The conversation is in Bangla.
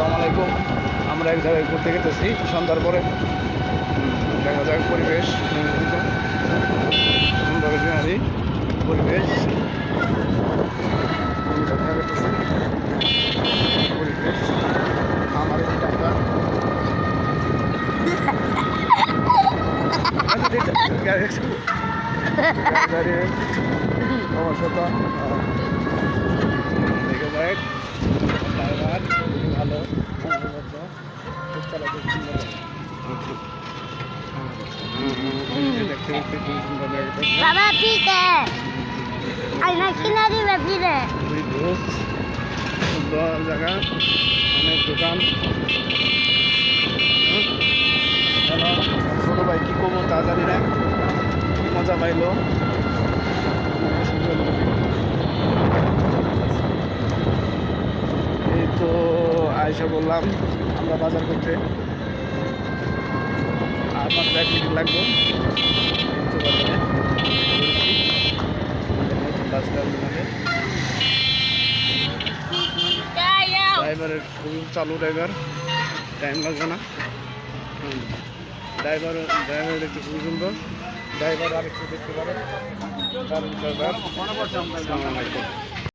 আসসালামু আলাইকুম। আমরা এক জায়গায় ঘুরতে গেতেছি সন্ধ্যার পরে। দেখা যাক পরিবেশ সুন্দর গ্রিনারি পরিবেশ দেখা গেতেছে। পরিবেশ আমার টাকা সমস্যা তো দেখে যাক। ড্রাইভার ভালো চালাতে সুন্দর দেখতে দেখতে খুব সুন্দর লাগে। বাবা ঠিক আইনা কিনা দিবে ফিরে সুন্দর জায়গা, অনেক দোকান। ছোটো ভাই কী করবো তা জানি না, কি মজা পাইলো। সুন্দর এই তো আয়সা বললাম আমরা বাজার করতে, আর মাত্র 1 মিনিট লাগবো। বাস টার্মিনালে ড্রাইভারের খুবই চালু ড্রাইভার, টাইম লাগবে না। ড্রাইভার দেখতে খুবই সুন্দর। ড্রাইভার আরেকটু দেখতে পারেন। আসসালামু আলাইকুম।